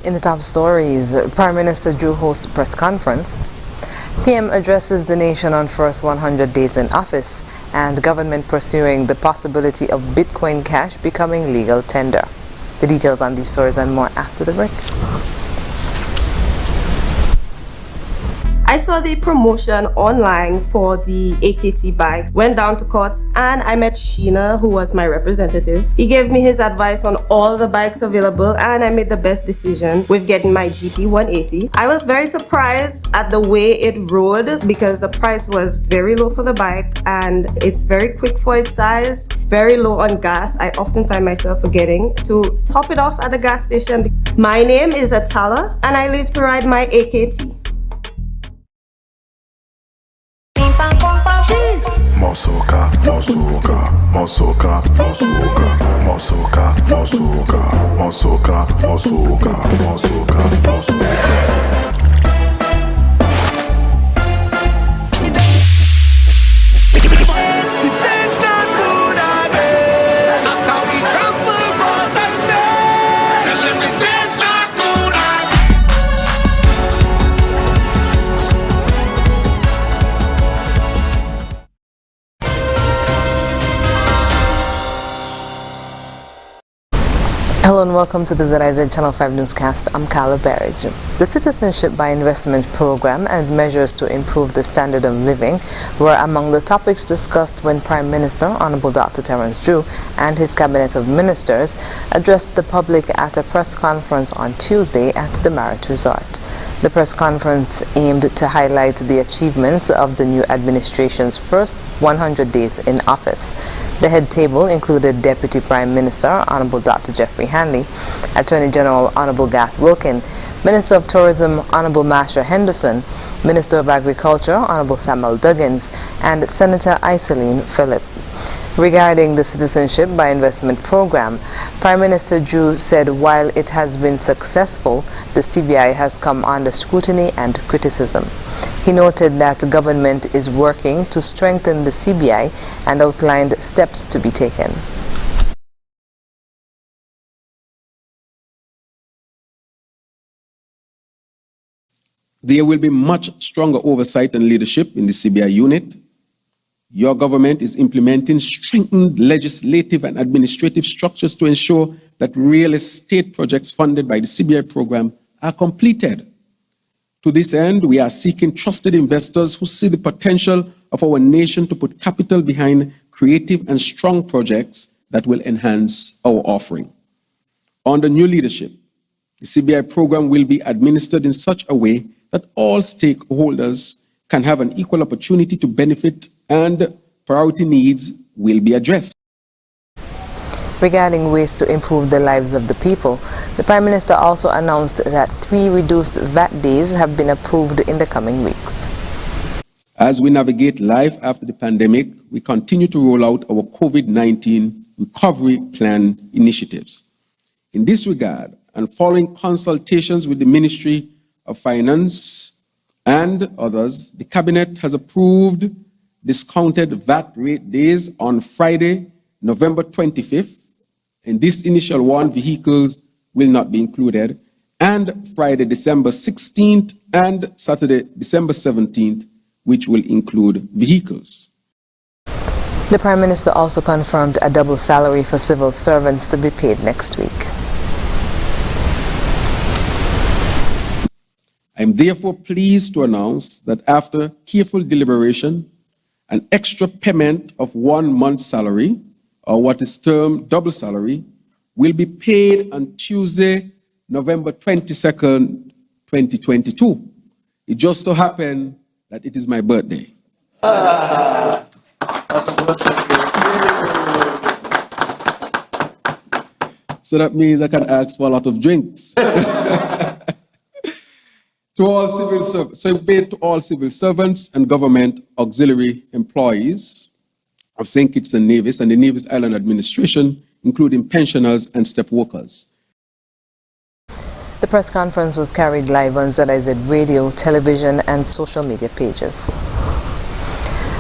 In the top stories, Prime Minister Drew hosts press conference. PM addresses the nation on first 100 days in office, and government pursuing the possibility of Bitcoin Cash becoming legal tender. The details on these stories and more after the break. I saw the promotion online for the AKT bike, went down to courts, and I met Sheena, who was my representative. He gave me his advice on all the bikes available, and I made the best decision with getting my GP 180. I was very surprised at the way it rode because the price was very low for the bike, and it's very quick for its size, very low on gas. I often find myself forgetting to top it off at the gas station. My name is Atala, and I live to ride my AKT. Mosoka, mosoka, mosoka, mosoka, mosoka, mosoka, mosoka, mosoka, mosoka, mosoka. Hello and welcome to the ZIZ Channel 5 newscast. I'm Carla Berridge. The Citizenship by Investment program and measures to improve the standard of living were among the topics discussed when Prime Minister Honorable Dr. Terence Drew and his cabinet of ministers addressed the public at a press conference on Tuesday at the Marriott Resort. The press conference aimed to highlight the achievements of the new administration's first 100 days in office. The head table included Deputy Prime Minister Honorable Dr. Jeffrey Hanley, Attorney General Honorable Gath Wilkin, Minister of Tourism Honorable Masha Henderson, Minister of Agriculture Honorable Samuel Duggins, and Senator Iselene Phillip. Regarding the Citizenship by Investment program, Prime Minister Drew said while it has been successful, the CBI has come under scrutiny and criticism. He noted that the government is working to strengthen the CBI and outlined steps to be taken. There will be much stronger oversight and leadership in the CBI unit. Your government is implementing strengthened legislative and administrative structures to ensure that real estate projects funded by the CBI program are completed. To this end, we are seeking trusted investors who see the potential of our nation to put capital behind creative and strong projects that will enhance our offering. Under new leadership, the CBI program will be administered in such a way that all stakeholders can have an equal opportunity to benefit and priority needs will be addressed. Regarding ways to improve the lives of the people, the Prime Minister also announced that 3 reduced VAT days have been approved in the coming weeks. As we navigate life after the pandemic, we continue to roll out our COVID-19 recovery plan initiatives. In this regard, and following consultations with the Ministry of Finance and others, the Cabinet has approved discounted VAT rate days on Friday, November 25th. In this initial one, vehicles will not be included, and Friday, December 16th and Saturday, December 17th, which will include vehicles. The Prime Minister also confirmed a double salary for civil servants to be paid next week. I am therefore pleased to announce that after careful deliberation, an extra payment of 1 month's salary, or what is termed double salary, will be paid on Tuesday, November 22nd, 2022. It just so happened that it is my birthday. So that means I can ask for a lot of drinks. To all civil servants, so paid to all civil servants and government auxiliary employees of St. Kitts and Nevis and the Nevis Island Administration, including pensioners and step workers. The press conference was carried live on ZIZ radio, television, and social media pages.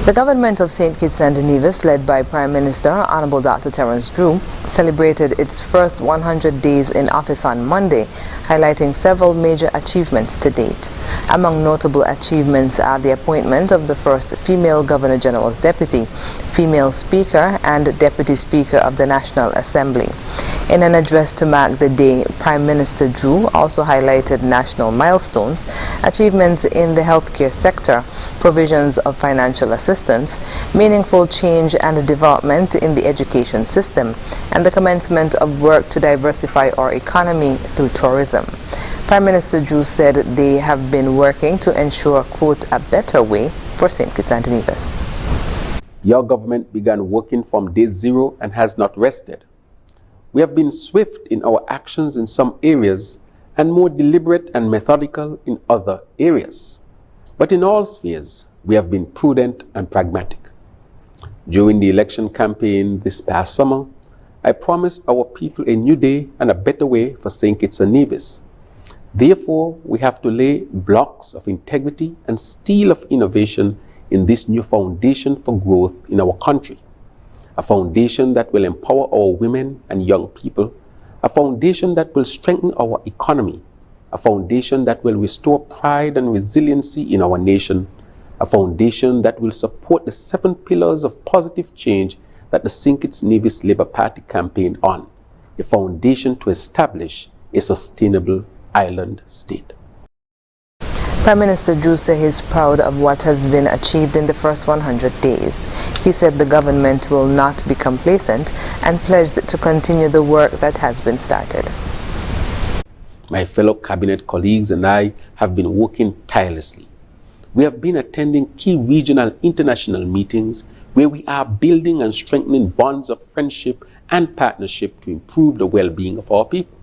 The government of St. Kitts and Nevis, led by Prime Minister Honorable Dr. Terence Drew, celebrated its first 100 days in office on Monday, highlighting several major achievements to date. Among notable achievements are the appointment of the first female Governor General's deputy, female Speaker, and Deputy Speaker of the National Assembly. In an address to mark the day, Prime Minister Drew also highlighted national milestones, achievements in the healthcare sector, provisions of financial assistance, meaningful change and development in the education system, and the commencement of work to diversify our economy through tourism. Prime Minister Drew said they have been working to ensure, quote, a better way for St. Kitts and Nevis. Your government began working from day zero and has not rested. We have been swift in our actions in some areas and more deliberate and methodical in other areas. But in all spheres, we have been prudent and pragmatic. During the election campaign this past summer, I promised our people a new day and a better way for St. Kitts and Nevis. Therefore, we have to lay blocks of integrity and steel of innovation in this new foundation for growth in our country. A foundation that will empower our women and young people, a foundation that will strengthen our economy, a foundation that will restore pride and resiliency in our nation, a foundation that will support the 7 pillars of positive change that the St. Kitts Nevis Labour Party campaigned on, a foundation to establish a sustainable island state. Prime Minister Drew said he is proud of what has been achieved in the first 100 days. He said the government will not be complacent and pledged to continue the work that has been started. My fellow cabinet colleagues and I have been working tirelessly. We have been attending key regional international meetings where we are building and strengthening bonds of friendship and partnership to improve the well-being of our people.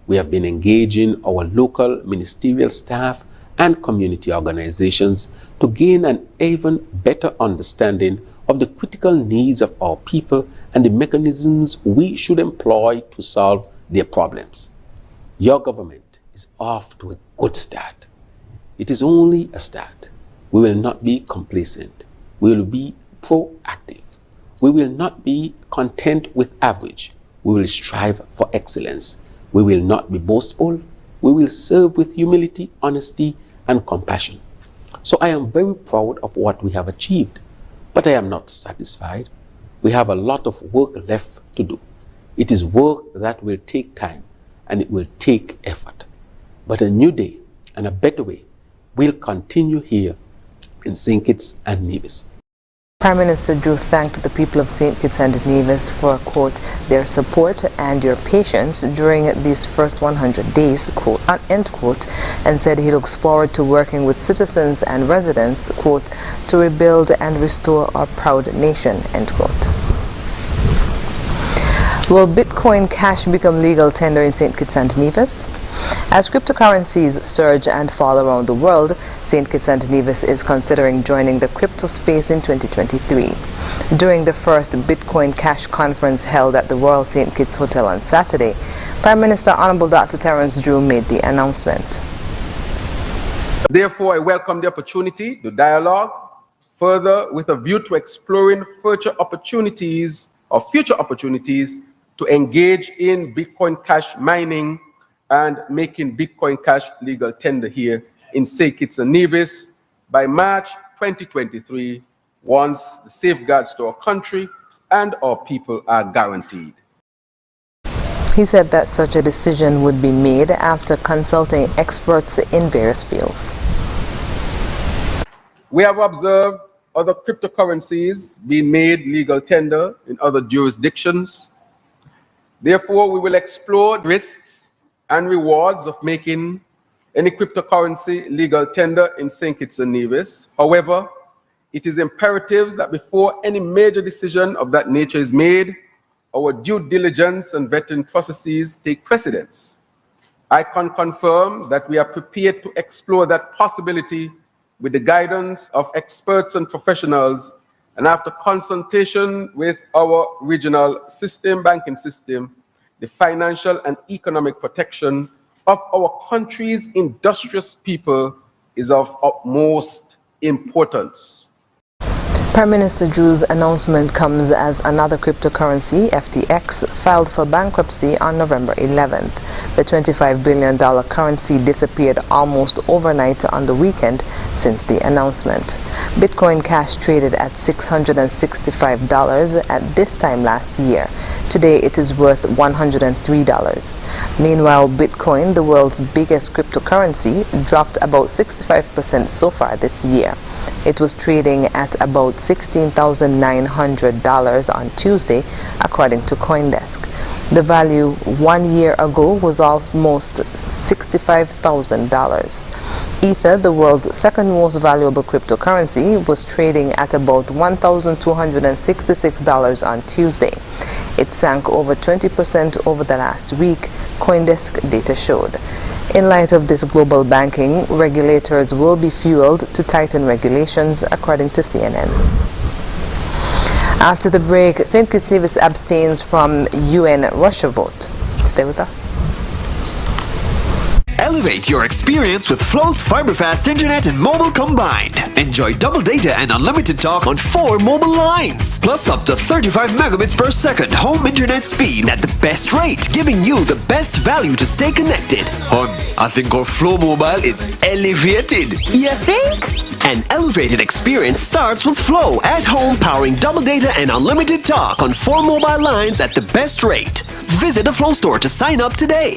We have been engaging our local ministerial staff and community organizations to gain an even better understanding of the critical needs of our people and the mechanisms we should employ to solve their problems. Your government is off to a good start. It is only a start. We will not be complacent. We will be proactive. We will not be content with average. We will strive for excellence. We will not be boastful. We will serve with humility, honesty, and compassion. So I am very proud of what we have achieved, but I am not satisfied. We have a lot of work left to do. It is work that will take time and it will take effort. But a new day and a better way will continue here in St. Kitts and Nevis. Prime Minister Drew thanked the people of St. Kitts and Nevis for, quote, their support and your patience during these first 100 days, quote, end quote, and said he looks forward to working with citizens and residents, quote, to rebuild and restore our proud nation, end quote. Will Bitcoin Cash become legal tender in St. Kitts and Nevis? As cryptocurrencies surge and fall around the world, St. Kitts and Nevis is considering joining the crypto space in 2023. During the first Bitcoin Cash conference held at the Royal St. Kitts Hotel on Saturday, Prime Minister Honorable Dr. Terence Drew made the announcement. Therefore, I welcome the opportunity to dialogue further with a view to exploring future opportunities to engage in Bitcoin Cash mining and making Bitcoin Cash legal tender here in St. Kitts and Nevis by March 2023, once the safeguards to our country and our people are guaranteed. He said that such a decision would be made after consulting experts in various fields. We have observed other cryptocurrencies being made legal tender in other jurisdictions. Therefore, we will explore risks and rewards of making any cryptocurrency legal tender in St. Kitts and Nevis. However, it is imperative that before any major decision of that nature is made, our due diligence and vetting processes take precedence. I can confirm that we are prepared to explore that possibility with the guidance of experts and professionals, and after consultation with our regional banking system, the financial and economic protection of our country's industrious people is of utmost importance. Prime Minister Drew's announcement comes as another cryptocurrency, FTX, filed for bankruptcy on November 11th. The $25 billion currency disappeared almost overnight on the weekend since the announcement. Bitcoin Cash traded at $665 at this time last year. Today it is worth $103. Meanwhile, Bitcoin, the world's biggest cryptocurrency, dropped about 65% so far this year. It was trading at about $16,900 on Tuesday, according to CoinDesk. The value 1 year ago was almost $65,000. Ether, the world's second most valuable cryptocurrency, was trading at about $1,266 on Tuesday. It sank over 20% over the last week, CoinDesk data showed. In light of this global banking, regulators will be fueled to tighten regulations, according to CNN. After the break, St. Kitts Nevis abstains from UN-Russia vote. Stay with us. Elevate your experience with Flow's fiber-fast internet and mobile combined. Enjoy double data and unlimited talk on 4 mobile lines. Plus up to 35 megabits per second home internet speed at the best rate, giving you the best value to stay connected. Hon, I think our Flow mobile is elevated. You think? An elevated experience starts with Flow at home, powering double data and unlimited talk on 4 mobile lines at the best rate. Visit a Flow store to sign up today.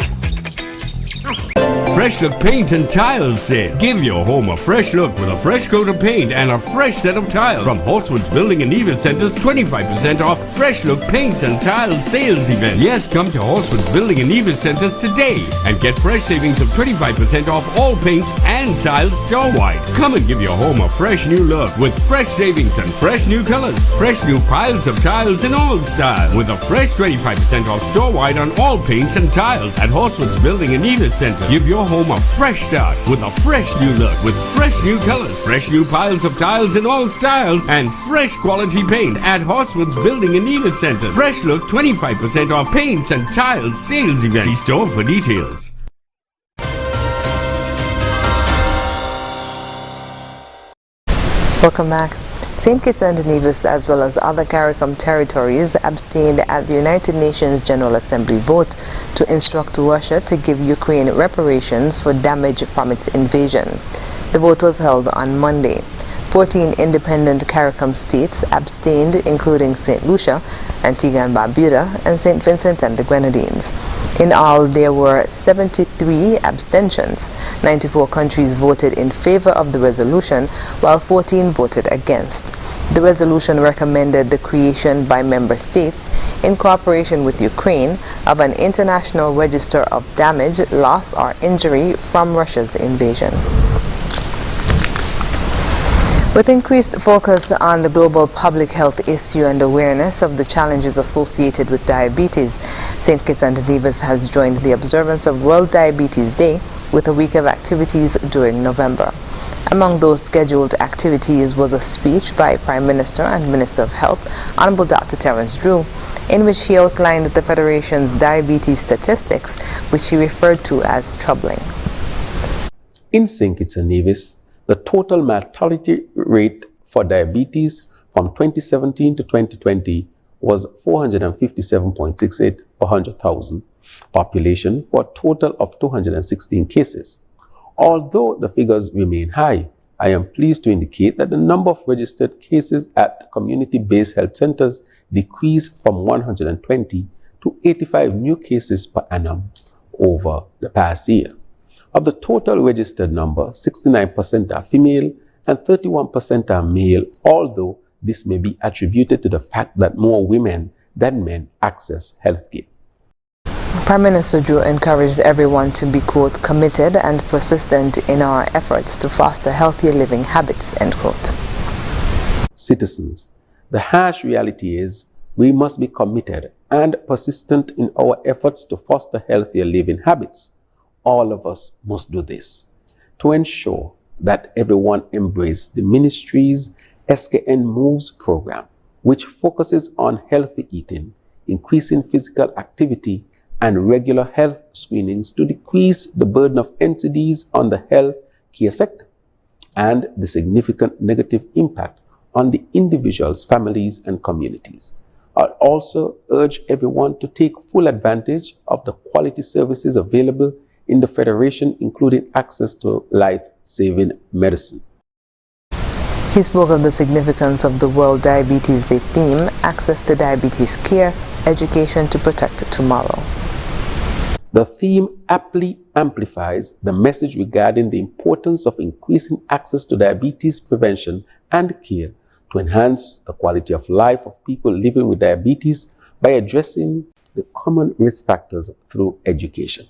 Fresh Look Paint and Tiles sale. Give your home a fresh look with a fresh coat of paint and a fresh set of tiles. From Horsewood's Building and Evil Center's 25% off Fresh Look Paint and Tiles sales event. Yes, come to Horsewood's Building and Evil Centers today and get fresh savings of 25% off all paints and tiles store-wide. Come and give your home a fresh new look with fresh savings and fresh new colors. Fresh new piles of tiles in all styles with a fresh 25% off store-wide on all paints and tiles at Horsewood's Building and Evil Center. Give your home a fresh start with a fresh new look with fresh new colors, fresh new piles of tiles in all styles, and fresh quality paint at Horsewood's Building and Evil Center. Fresh Look 25% off paints and tiles sales event. See store for details. Welcome back. St. Kitts and Nevis, as well as other CARICOM territories, abstained at the United Nations General Assembly vote to instruct Russia to give Ukraine reparations for damage from its invasion. The vote was held on Monday. 14 independent CARICOM states abstained, including St. Lucia, Antigua and Barbuda, and St. Vincent and the Grenadines. In all, there were 73 abstentions. 94 countries voted in favor of the resolution, while 14 voted against. The resolution recommended the creation by member states, in cooperation with Ukraine, of an international register of damage, loss, or injury from Russia's invasion. With increased focus on the global public health issue and awareness of the challenges associated with diabetes, St. Kitts and Nevis has joined the observance of World Diabetes Day with a week of activities during November. Among those scheduled activities was a speech by Prime Minister and Minister of Health, Honorable Dr. Terence Drew, in which he outlined the Federation's diabetes statistics, which he referred to as troubling. In St. Kitts and Nevis, the total mortality rate for diabetes from 2017 to 2020 was 457.68 per 100,000 population for a total of 216 cases. Although the figures remain high, I am pleased to indicate that the number of registered cases at community-based health centers decreased from 120 to 85 new cases per annum over the past year. Of the total registered number, 69% are female and 31% are male, although this may be attributed to the fact that more women than men access healthcare. Prime Minister Drew encouraged everyone to be, quote, committed and persistent in our efforts to foster healthier living habits, end quote. Citizens, the harsh reality is we must be committed and persistent in our efforts to foster healthier living habits. All of us must do this to ensure that everyone embraces the ministry's SKN Moves program, which focuses on healthy eating, increasing physical activity, and regular health screenings to decrease the burden of NCDs on the health care sector and the significant negative impact on the individuals, families, and communities. I'll also urge everyone to take full advantage of the quality services available in the Federation, including access to life-saving medicine. He spoke of the significance of the World Diabetes Day theme, access to diabetes care, education to protect tomorrow. The theme aptly amplifies the message regarding the importance of increasing access to diabetes prevention and care to enhance the quality of life of people living with diabetes by addressing the common risk factors through education.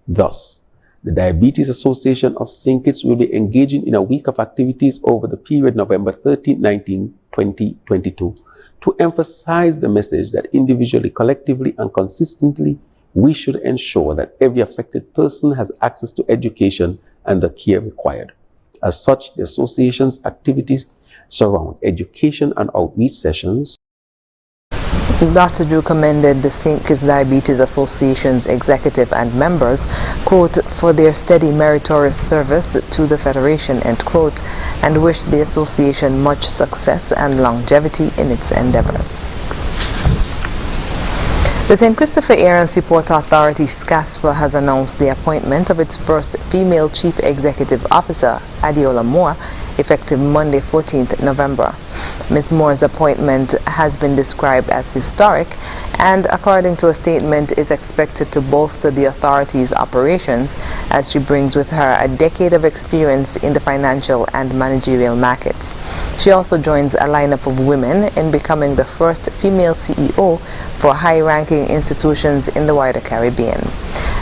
Thus, the Diabetes Association of St. Kitts will be engaging in a week of activities over the period November 13, 19, 2022 to emphasize the message that individually, collectively, and consistently, we should ensure that every affected person has access to education and the care required. As such, the association's activities surround education and outreach sessions. Dr. Drew commended the St. Kitts Diabetes Association's executive and members, quote, for their steady meritorious service to the Federation, end quote, and wished the association much success and longevity in its endeavors. The St. Christopher Area and Seaport Authority, SCASPA, has announced the appointment of its first female Chief Executive Officer, Adiola Moore, effective Monday, 14th November. Ms. Moore's appointment has been described as historic and, according to a statement, is expected to bolster the authority's operations as she brings with her a decade of experience in the financial and managerial markets. She also joins a lineup of women in becoming the first female CEO for high-ranking institutions in the wider Caribbean.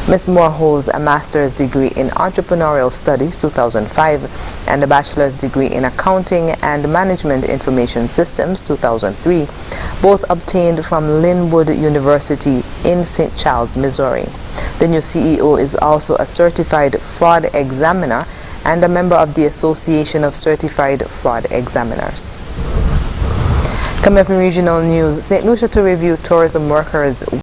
Ms. Moore holds a master's degree in entrepreneurial studies 2005 and a bachelor's degree in accounting and management information systems 2003, both obtained from Linwood University in St. Charles, Missouri. The new CEO is also a certified fraud examiner and a member of the Association of Certified Fraud Examiners. Coming up in regional news, St. Lucia to review tourism workers